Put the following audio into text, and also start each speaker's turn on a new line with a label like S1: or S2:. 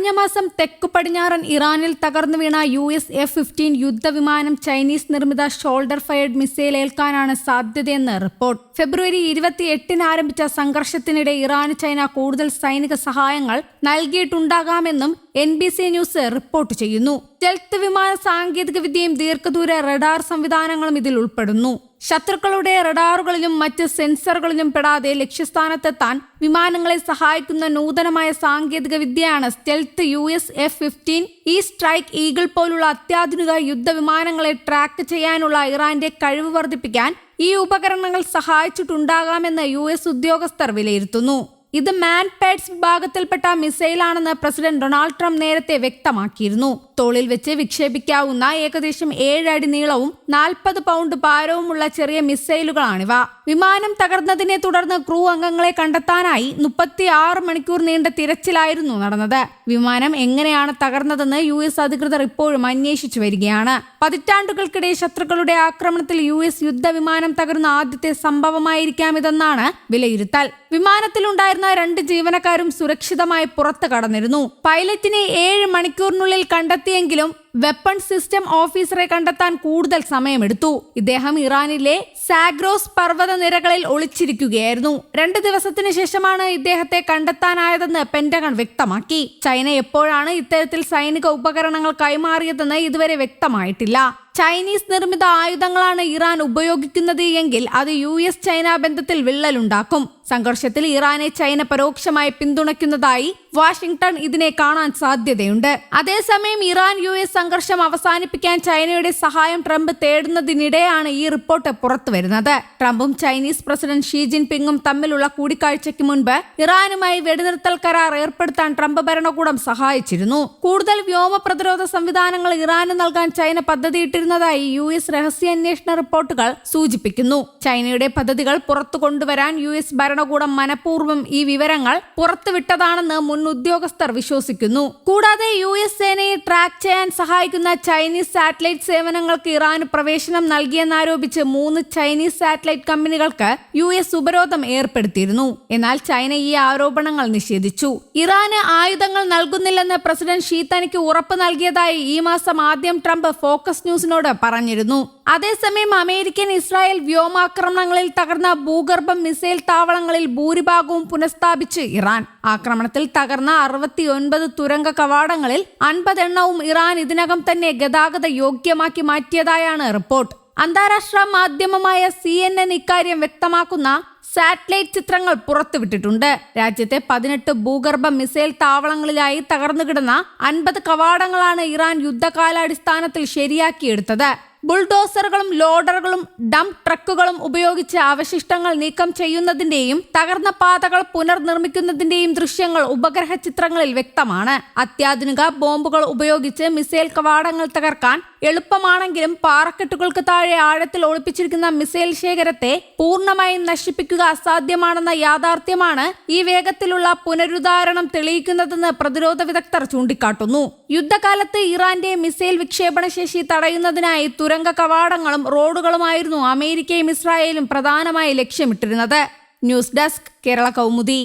S1: കഴിഞ്ഞ മാസം തെക്കു പടിഞ്ഞാറൻ ഇറാനിൽ തകർന്നു വീണ US F-15 യുദ്ധവിമാനം ചൈനീസ് നിർമ്മിത ഷോൾഡർ ഫയർഡ് മിസൈൽ ഏൽക്കാനാണ് സാധ്യതയെന്ന് റിപ്പോർട്ട്. ഫെബ്രുവരി 28-ന് ആരംഭിച്ച സംഘർഷത്തിനിടെ ഇറാന് ചൈന കൂടുതൽ സൈനിക സഹായങ്ങൾ നൽകിയിട്ടുണ്ടാകാമെന്നും NBC ന്യൂസ് റിപ്പോർട്ട് ചെയ്യുന്നു. സ്റ്റെൽത്ത് വിമാന സാങ്കേതിക വിദ്യയും ദീർഘദൂര റഡാർ സംവിധാനങ്ങളും ഇതിൽ ഉൾപ്പെടുന്നു. ശത്രുക്കളുടെ റഡാറുകളിലും മറ്റ് സെൻസറുകളിലും പെടാതെ ലക്ഷ്യസ്ഥാനത്തെത്താൻ വിമാനങ്ങളെ സഹായിക്കുന്ന നൂതനമായ സാങ്കേതിക വിദ്യയാണ് സ്റ്റെൽത്ത് US F-15. ഈ സ്ട്രൈക്ക് ഈഗിൾ പോലുള്ള അത്യാധുനിക യുദ്ധവിമാനങ്ങളെ ട്രാക്ക് ചെയ്യാനുള്ള ഇറാന്റെ കഴിവ് വർദ്ധിപ്പിക്കാൻ ഈ ഉപകരണങ്ങൾ സഹായിച്ചിട്ടുണ്ടാകാമെന്ന് US ഉദ്യോഗസ്ഥർ വിലയിരുത്തുന്നു. ഇത് മാൻപേഡ്സ് വിഭാഗത്തിൽപ്പെട്ട മിസൈലാണെന്ന് പ്രസിഡന്റ് ഡൊണാൾഡ് ട്രംപ് നേരത്തെ വ്യക്തമാക്കിയിരുന്നു. തോളിൽ വെച്ച് വിക്ഷേപിക്കാവുന്ന ഏകദേശം 7 അടി നീളവും 40 പൗണ്ട് ഭാരവുമുള്ള ചെറിയ മിസൈലുകളാണിവ. വിമാനം തകർന്നതിനെ തുടർന്ന് ക്രൂ അംഗങ്ങളെ കണ്ടെത്താനായി 36 മണിക്കൂർ നീണ്ട തിരച്ചിലായിരുന്നു നടന്നത്. വിമാനം എങ്ങനെയാണ് തകർന്നതെന്ന് US അധികൃതർ ഇപ്പോഴും അന്വേഷിച്ചു വരികയാണ്. പതിറ്റാണ്ടുകൾക്കിടെ ശത്രുക്കളുടെ ആക്രമണത്തിൽ US യുദ്ധവിമാനം തകർന്ന ആദ്യത്തെ സംഭവമായിരിക്കാം ഇതെന്നാണ് വിലയിരുത്തൽ. വിമാനത്തിലുണ്ടായിരുന്ന 2 ജീവനക്കാരും സുരക്ഷിതമായി പുറത്തു കടന്നിരുന്നു. പൈലറ്റിനെ 7 മണിക്കൂറിനുള്ളിൽ കണ്ടെത്തിയെങ്കിലും വെപ്പൺ സിസ്റ്റം ഓഫീസറെ കണ്ടെത്താൻ കൂടുതൽ സമയമെടുത്തു. ഇദ്ദേഹം ഇറാനിലെ സാഗ്രോസ് പർവ്വത നിരകളിൽ ഒളിച്ചിരിക്കുകയായിരുന്നു. 2 ദിവസത്തിന് ശേഷമാണ് ഇദ്ദേഹത്തെ കണ്ടെത്താനായതെന്ന് പെന്റഗൺ വ്യക്തമാക്കി. ചൈന എപ്പോഴാണ് ഇത്തരത്തിൽ സൈനിക ഉപകരണങ്ങൾ കൈമാറിയതെന്ന് ഇതുവരെ വ്യക്തമായിട്ടില്ല. ചൈനീസ് നിർമ്മിത ആയുധങ്ങളാണ് ഇറാൻ ഉപയോഗിക്കുന്നത് എങ്കിൽ അത് US ചൈന ബന്ധത്തിൽ വിള്ളലുണ്ടാക്കും. സംഘർഷത്തിൽ ഇറാനെ ചൈന പരോക്ഷമായി പിന്തുണയ്ക്കുന്നതായി വാഷിംഗ്ടൺ ഇതിനെ കാണാൻ സാധ്യതയുണ്ട്. അതേസമയം ഇറാൻ US സംഘർഷം അവസാനിപ്പിക്കാൻ ചൈനയുടെ സഹായം ട്രംപ് തേടുന്നതിനിടെയാണ് ഈ റിപ്പോർട്ട് പുറത്തുവരുന്നത്. ട്രംപും ചൈനീസ് പ്രസിഡന്റ് ഷീ ജിൻപിങ്ങും തമ്മിലുള്ള കൂടിക്കാഴ്ചയ്ക്ക് മുൻപ് ഇറാനുമായി വെടിനിർത്തൽ കരാർ ഏർപ്പെടുത്താൻ ട്രംപ് ഭരണകൂടം സഹായിച്ചിരുന്നു. കൂടുതൽ വ്യോമ പ്രതിരോധ സംവിധാനങ്ങൾ ഇറാന് നൽകാൻ ചൈന പദ്ധതിയിട്ടിരുന്നതായി US രഹസ്യാന്വേഷണ റിപ്പോർട്ടുകൾ സൂചിപ്പിക്കുന്നു. ചൈനയുടെ പദ്ധതികൾ പുറത്തു കൊണ്ടുവരാൻ US ഭരണകൂടം മനഃപൂർവ്വം ഈ വിവരങ്ങൾ പുറത്തുവിട്ടതാണെന്ന് മുൻ ഉദ്യോഗസ്ഥർ വിശ്വസിക്കുന്നു. കൂടാതെ US സേനയെ ട്രാക്ക് ചെയ്യാൻ സഹായിക്കുന്ന ചൈനീസ് സാറ്റലൈറ്റ് സേവനങ്ങൾക്ക് ഇറാന് പ്രവേശനം നൽകിയെന്നാരോപിച്ച് 3 ചൈനീസ് സാറ്റലൈറ്റ് കമ്പനികൾക്ക് US ഉപരോധം ഏർപ്പെടുത്തിയിരുന്നു. എന്നാൽ ചൈന ഈ ആരോപണങ്ങൾ നിഷേധിച്ചു. ഇറാന് ആയുധങ്ങൾ നൽകുന്നില്ലെന്ന് പ്രസിഡന്റ് ഷീ തനിക്ക് ഉറപ്പ് നൽകിയതായി ഈ മാസം ആദ്യം ട്രംപ് ഫോക്കസ് ന്യൂസിനോട് പറഞ്ഞിരുന്നു. അതേസമയം അമേരിക്കൻ ഇസ്രായേൽ വ്യോമാക്രമണങ്ങളിൽ തകർന്ന ഭൂഗർഭ മിസൈൽ താവളങ്ങളിൽ ഭൂരിഭാഗവും പുനഃസ്ഥാപിച്ച് ഇറാൻ. ആക്രമണത്തിൽ തകർന്ന 69 തുരങ്ക കവാടങ്ങളിൽ 50 എണ്ണവും ഇറാൻ ഇതിനകം തന്നെ ഗതാഗത യോഗ്യമാക്കി മാറ്റിയതായാണ് റിപ്പോർട്ട്. അന്താരാഷ്ട്ര മാധ്യമമായ CNN ഇക്കാര്യം വ്യക്തമാക്കുന്ന സാറ്റലൈറ്റ് ചിത്രങ്ങൾ പുറത്തുവിട്ടിട്ടുണ്ട്. രാജ്യത്തെ 18 ഭൂഗർഭ മിസൈൽ താവളങ്ങളിലായി തകർന്നുകിടന്ന 50 കവാടങ്ങളാണ് ഇറാൻ യുദ്ധകാലാടിസ്ഥാനത്തിൽ ശരിയാക്കിയെടുത്തത്. ബുൾഡോസറുകളും ലോഡറുകളും ഡംപ് ട്രക്കുകളും ഉപയോഗിച്ച് അവശിഷ്ടങ്ങൾ നീക്കം ചെയ്യുന്നതിന്റെയും തകർന്ന പാതകൾ പുനർനിർമ്മിക്കുന്നതിന്റെയും ദൃശ്യങ്ങൾ ഉപഗ്രഹ ചിത്രങ്ങളിൽ വ്യക്തമാണ്. അത്യാധുനിക ബോംബുകൾ ഉപയോഗിച്ച് മിസൈൽ കവാടങ്ങൾ തകർക്കാൻ എളുപ്പമാണെങ്കിലും പാറക്കെട്ടുകൾക്ക് താഴെ ആഴത്തിൽ ഒളിപ്പിച്ചിരിക്കുന്ന മിസൈൽ ശേഖരത്തെ പൂർണ്ണമായും നശിപ്പിക്കുക അസാധ്യമാണെന്ന യാഥാർത്ഥ്യമാണ് ഈ വേഗത്തിലുള്ള പുനരുദ്ധാരണം തെളിയിക്കുന്നതെന്ന് പ്രതിരോധ വിദഗ്ധർ ചൂണ്ടിക്കാട്ടുന്നു. യുദ്ധകാലത്ത് ഇറാന്റെ മിസൈൽ വിക്ഷേപണ ശേഷി തടയുന്നതിനായി തുരങ്ക കവാടങ്ങളും റോഡുകളുമായിരുന്നു അമേരിക്കയും ഇസ്രായേലും പ്രധാനമായി ലക്ഷ്യമിട്ടിരുന്നത്. News desk Kerala Kaumudi.